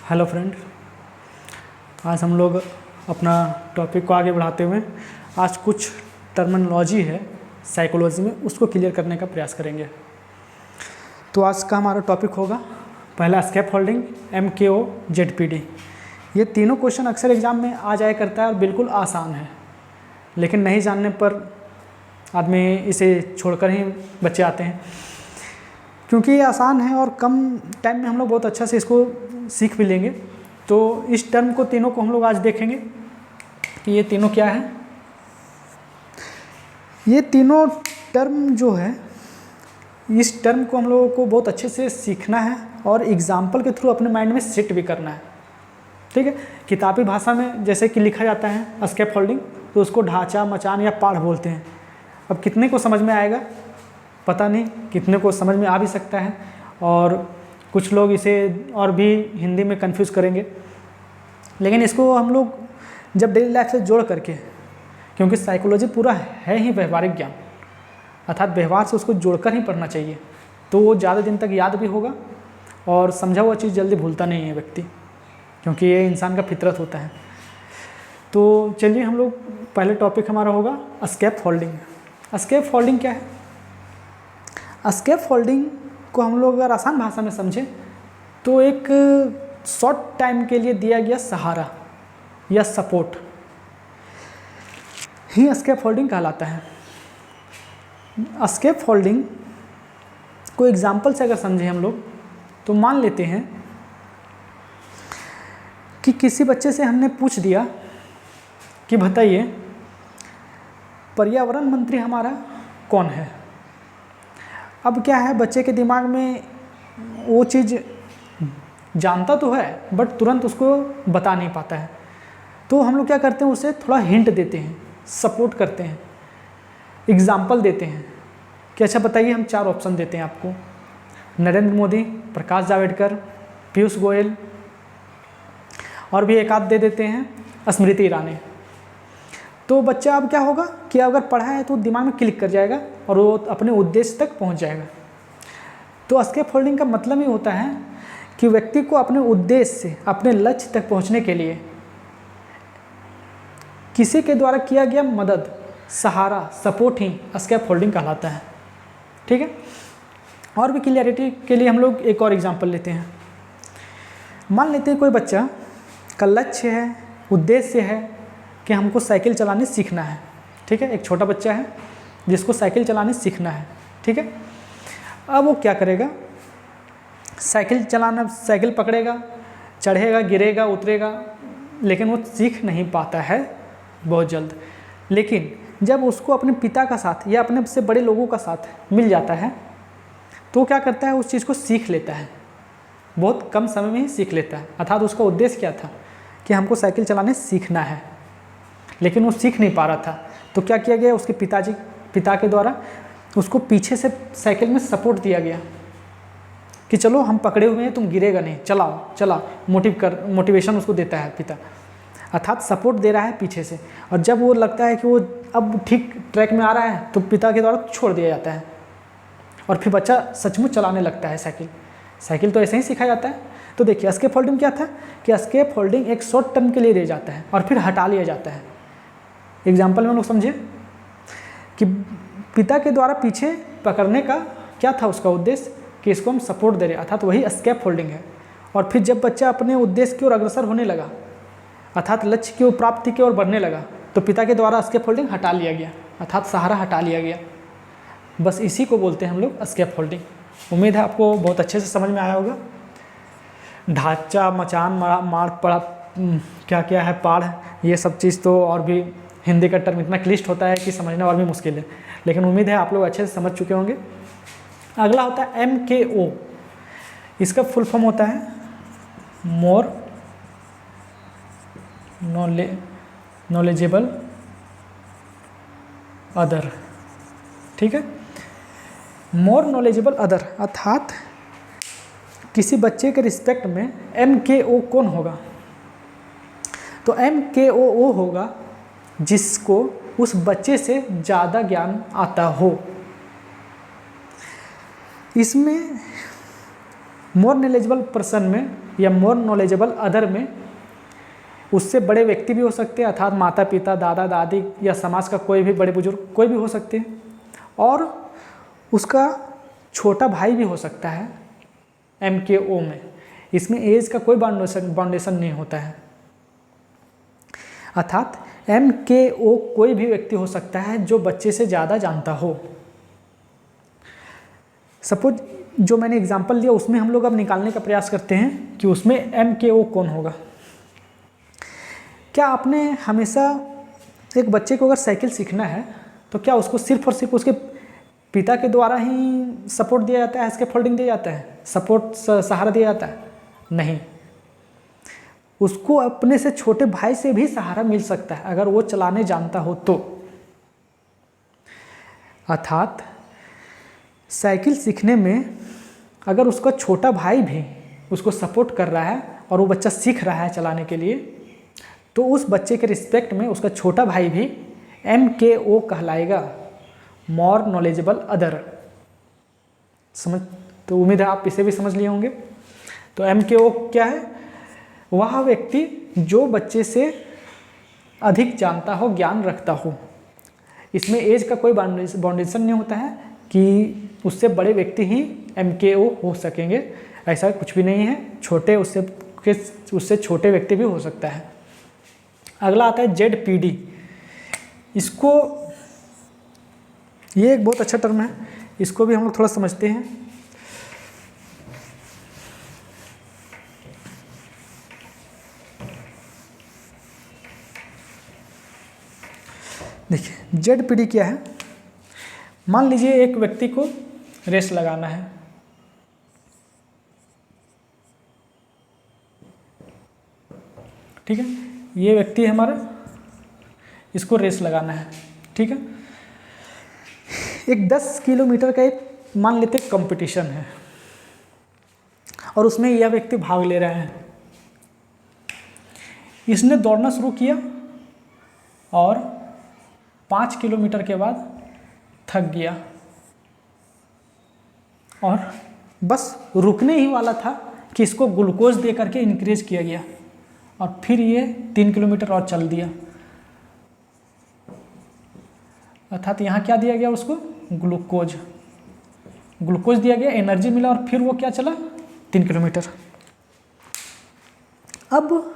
Hello friend, आज हम लोग अपना टॉपिक को आगे बढ़ाते हुए आज कुछ टर्मिनोलॉजी है साइकोलॉजी में, उसको क्लियर करने का प्रयास करेंगे। तो आज का हमारा टॉपिक होगा पहला स्कैफोल्डिंग, MKO, ZPD। ये तीनों क्वेश्चन अक्सर एग्ज़ाम में आ जाया करता है और बिल्कुल आसान है, लेकिन नहीं जानने पर आदमी इसे छोड़कर ही बच्चे आते हैं, क्योंकि ये आसान है और कम टाइम में हम लोग बहुत अच्छा से इसको सीख भी लेंगे। तो इस टर्म को तीनों को हम लोग आज देखेंगे कि ये तीनों क्या है। ये तीनों टर्म जो है, इस टर्म को हम लोगों को बहुत अच्छे से सीखना है और एग्जाम्पल के थ्रू अपने माइंड में सेट भी करना है। ठीक है, किताबी भाषा में जैसे कि लिखा जाता है स्कैफोल्डिंग, तो उसको ढांचा, मचान या पाढ़ बोलते हैं। अब कितने को समझ में आएगा पता नहीं, कितने को समझ में आ भी सकता है और कुछ लोग इसे और भी हिंदी में कंफ्यूज करेंगे, लेकिन इसको हम लोग जब डेली लाइफ से जोड़ करके, क्योंकि साइकोलॉजी पूरा है ही व्यवहारिक ज्ञान, अर्थात व्यवहार से उसको जोड़कर ही पढ़ना चाहिए, तो वो ज़्यादा दिन तक याद भी होगा और समझा हुआ चीज़ जल्दी भूलता नहीं है व्यक्ति, क्योंकि ये इंसान का फितरत होता है। तो चलिए हम लोग पहले टॉपिक हमारा होगा स्कैफोल्डिंग। स्कैफोल्डिंग क्या है? स्कैफोल्डिंग को हम लोग अगर आसान भाषा में समझें तो एक शॉर्ट टाइम के लिए दिया गया सहारा या सपोर्ट ही स्कैफोल्डिंग कहलाता है। स्कैफोल्डिंग को एग्जाम्पल से अगर समझें हम लोग, तो मान लेते हैं कि किसी बच्चे से हमने पूछ दिया कि बताइए पर्यावरण मंत्री हमारा कौन है। अब क्या है, बच्चे के दिमाग में वो चीज़ जानता तो है बट तुरंत उसको बता नहीं पाता है, तो हम लोग क्या करते हैं, उसे थोड़ा हिंट देते हैं, सपोर्ट करते हैं, एग्जाम्पल देते हैं कि अच्छा बताइए, हम 4 ऑप्शन देते हैं आपको, नरेंद्र मोदी, प्रकाश जावड़ेकर, पीयूष गोयल और भी एक आध दे देते हैं स्मृति ईरानी। तो बच्चा अब क्या होगा कि अगर पढ़ा है तो दिमाग में क्लिक कर जाएगा और वो अपने उद्देश्य तक पहुंच जाएगा। तो स्कैफोल्डिंग का मतलब ही होता है कि व्यक्ति को अपने उद्देश्य से, अपने लक्ष्य तक पहुंचने के लिए किसी के द्वारा किया गया मदद, सहारा, सपोर्ट ही स्कैफोल्डिंग कहलाता है। ठीक है, और भी क्लियरिटी के लिए हम लोग एक और एग्जांपल लेते हैं। मान लेते हैं कोई बच्चा का लक्ष्य है, उद्देश्य है कि हमको साइकिल चलाने सीखना है। ठीक है, एक छोटा बच्चा है जिसको साइकिल चलाने सीखना है। ठीक है, अब वो क्या करेगा, साइकिल पकड़ेगा, चढ़ेगा, गिरेगा, उतरेगा, लेकिन वो सीख नहीं पाता है बहुत जल्द। लेकिन जब उसको अपने पिता का साथ या अपने से बड़े लोगों का साथ मिल जाता है तो वो क्या करता है, उस चीज़ को सीख लेता है, बहुत कम समय में ही सीख लेता है। अर्थात उसका उद्देश्य क्या था कि हमको साइकिल चलाने सीखना है, लेकिन वो सीख नहीं पा रहा था। तो क्या किया गया, उसके पिता के द्वारा उसको पीछे से साइकिल में सपोर्ट दिया गया कि चलो हम पकड़े हुए हैं, तुम गिरेगा नहीं, चलाओ, मोटिवेशन उसको देता है पिता, अर्थात सपोर्ट दे रहा है पीछे से। और जब वो लगता है कि वो अब ठीक ट्रैक में आ रहा है तो पिता के द्वारा छोड़ दिया जाता है और फिर बच्चा सचमुच चलाने लगता है साइकिल तो ऐसे ही सीखा जाता है। तो देखिए स्कैफोल्डिंग क्या था कि स्कैफोल्डिंग एक शॉर्ट टर्म के लिए दे जाता है और फिर हटा लिया जाता है। एग्जाम्पल में हम लोग समझे कि पिता के द्वारा पीछे पकड़ने का क्या था उसका उद्देश्य, कि इसको हम सपोर्ट दे रहे, अर्थात वही स्कैफोल्डिंग है। और फिर जब बच्चा अपने उद्देश्य की ओर अग्रसर होने लगा, अर्थात लक्ष्य की ओर, प्राप्ति की ओर बढ़ने लगा, तो पिता के द्वारा स्कैफोल्डिंग हटा लिया गया, अर्थात सहारा हटा लिया गया। बस इसी को बोलते हैं हम लोग स्कैफोल्डिंग। उम्मीद है आपको बहुत अच्छे से समझ में आया होगा। ढांचा, मचान, माड़, पड़ा, क्या क्या है, पाढ़, ये सब चीज़ तो और भी हिंदी का टर्म इतना क्लिष्ट होता है कि समझना और भी मुश्किल है, लेकिन उम्मीद है आप लोग अच्छे से समझ चुके होंगे। अगला होता है MKO। इसका फुल फॉर्म होता है मोर नॉलेजेबल अदर। ठीक है, मोर नॉलेजेबल अदर, अर्थात किसी बच्चे के रिस्पेक्ट में MKO कौन होगा, तो MKO वो होगा जिसको उस बच्चे से ज़्यादा ज्ञान आता हो। इसमें मोर नॉलेजेबल पर्सन में या मोर नॉलेजेबल अदर में उससे बड़े व्यक्ति भी हो सकते हैं, अर्थात माता पिता, दादा दादी या समाज का कोई भी बड़े बुजुर्ग कोई भी हो सकते हैं, और उसका छोटा भाई भी हो सकता है MKO में। इसमें एज का कोई बाउंडेशन नहीं होता है, अर्थात MKO कोई भी व्यक्ति हो सकता है जो बच्चे से ज़्यादा जानता हो। सपोज जो मैंने एग्जांपल दिया उसमें हम लोग अब निकालने का प्रयास करते हैं कि उसमें MKO कौन होगा। क्या आपने हमेशा एक बच्चे को अगर साइकिल सीखना है तो क्या उसको सिर्फ और सिर्फ उसके पिता के द्वारा ही सपोर्ट दिया जाता है, इसके फोल्डिंग दिया जाता है, सपोर्ट सहारा दिया जाता है? नहीं, उसको अपने से छोटे भाई से भी सहारा मिल सकता है अगर वो चलाने जानता हो तो। अर्थात साइकिल सीखने में अगर उसका छोटा भाई भी उसको सपोर्ट कर रहा है और वो बच्चा सीख रहा है चलाने के लिए, तो उस बच्चे के रिस्पेक्ट में उसका छोटा भाई भी MKO कहलाएगा, मोर नॉलेजेबल अदर। समझ, तो उम्मीद है आप इसे भी समझ लिए होंगे। तो MKO क्या है? वह व्यक्ति जो बच्चे से अधिक जानता हो, ज्ञान रखता हो। इसमें एज का कोई बाउंडेशन नहीं होता है कि उससे बड़े व्यक्ति ही MKO हो सकेंगे, ऐसा कुछ भी नहीं है। छोटे उससे छोटे व्यक्ति भी हो सकता है। अगला आता है ZPD। इसको, ये एक बहुत अच्छा टर्म है, इसको भी हम लोग थोड़ा समझते हैं। देखिए ZPD क्या है। मान लीजिए एक व्यक्ति को रेस लगाना है, ठीक है, ये व्यक्ति है हमारा, इसको रेस लगाना है, ठीक है। एक 10 किलोमीटर का एक मान लेते कंपटीशन है और उसमें यह व्यक्ति भाग ले रहा है। इसने दौड़ना शुरू किया और 5 किलोमीटर के बाद थक गया और बस रुकने ही वाला था कि इसको ग्लूकोज दे करके इंक्रीज किया गया और फिर ये 3 किलोमीटर और चल दिया। अर्थात यहाँ क्या दिया गया उसको? ग्लूकोज दिया गया, एनर्जी मिला और फिर वो क्या चला? 3 किलोमीटर। अब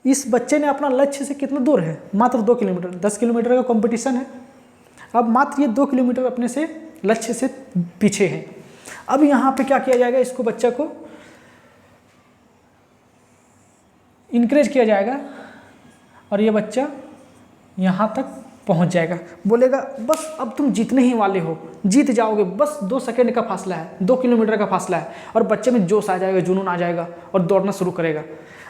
इस बच्चे ने अपना लक्ष्य से कितना दूर है? मात्र 2 किलोमीटर। 10 किलोमीटर का कंपटीशन है, अब मात्र ये 2 किलोमीटर अपने से लक्ष्य से पीछे है। अब यहाँ पे क्या किया जाएगा? इसको बच्चा को इनकरेज किया जाएगा और ये बच्चा यहाँ तक पहुँच जाएगा। बोलेगा बस अब तुम जीतने ही वाले हो, जीत जाओगे, बस 2 सेकंड का फासला है, 2 किलोमीटर का फासला है। और बच्चे में जोश आ जाएगा, जुनून आ जाएगा और दौड़ना शुरू करेगा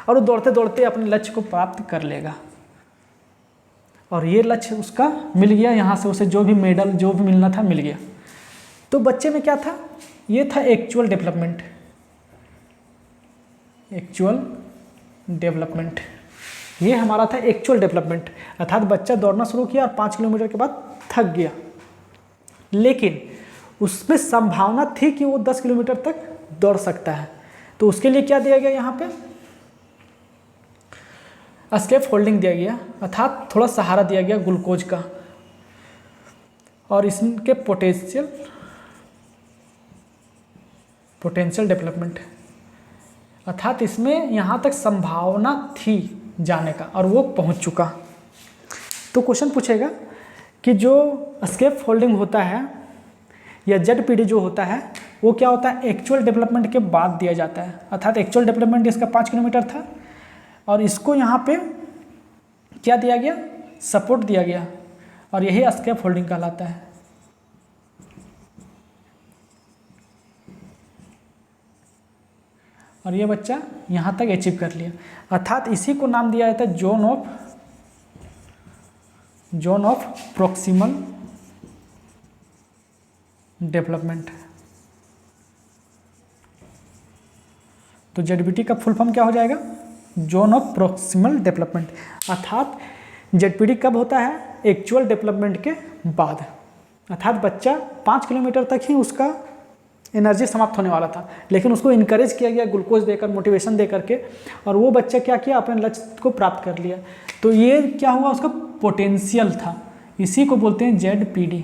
और वो दौड़ते दौड़ते अपने लक्ष्य को प्राप्त कर लेगा। और ये लक्ष्य उसका मिल गया, यहाँ से उसे जो भी मेडल जो भी मिलना था मिल गया। तो बच्चे में क्या था? ये था एक्चुअल डेवलपमेंट। ये हमारा था एक्चुअल डेवलपमेंट। अर्थात बच्चा दौड़ना शुरू किया और 5 किलोमीटर के बाद थक गया, लेकिन उसमें संभावना थी कि वो 10 किलोमीटर तक दौड़ सकता है। तो उसके लिए क्या दिया गया? यहाँ पे स्केप फोल्डिंग दिया गया, अर्थात थोड़ा सहारा दिया गया ग्लूकोज का। और इसके पोटेंशियल डेवलपमेंट, अर्थात इसमें यहाँ तक संभावना थी जाने का और वो पहुँच चुका। तो क्वेश्चन पूछेगा कि जो स्केप फोल्डिंग होता है या ZPD जो होता है वो क्या होता है? एक्चुअल डेवलपमेंट के बाद दिया जाता है। अर्थात एक्चुअल डेवलपमेंट इसका 5 किलोमीटर था और इसको यहाँ पे क्या दिया गया? सपोर्ट दिया गया और यही स्केप फोल्डिंग कहलाता है। और ये बच्चा यहाँ तक अचीव कर लिया, अर्थात इसी को नाम दिया जाता है जोन ऑफ प्रॉक्सिमल डेवलपमेंट। तो ZPD का फुल फॉर्म क्या हो जाएगा? Zone of proximal development. अर्थात ZPD कब होता है? एक्चुअल डेवलपमेंट के बाद। अर्थात बच्चा 5 किलोमीटर तक ही उसका एनर्जी समाप्त होने वाला था, लेकिन उसको इनकरेज किया गया ग्लूकोज देकर, मोटिवेशन दे करके, और वो बच्चा क्या किया, अपने लक्ष्य को प्राप्त कर लिया। तो ये क्या हुआ, उसका पोटेंशियल था, इसी को बोलते हैं ZPD।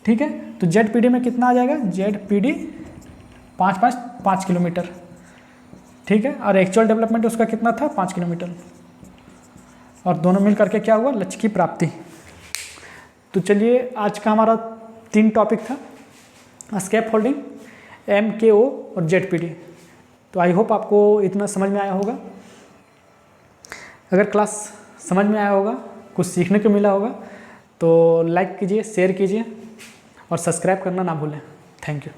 ठीक है, तो ZPD में कितना आ जाएगा, ZPD 5 किलोमीटर। ठीक है, और एक्चुअल डेवलपमेंट उसका कितना था, 5 किलोमीटर, और दोनों मिल करके क्या हुआ, लक्ष्य की प्राप्ति। तो चलिए, आज का हमारा 3 टॉपिक था, स्केप फोल्डिंग, MKO और ZPD। तो आई होप आपको इतना समझ में आया होगा। अगर क्लास समझ में आया होगा, कुछ सीखने को मिला होगा, तो लाइक कीजिए, शेयर कीजिए और सब्सक्राइब करना ना भूलें। Thank you.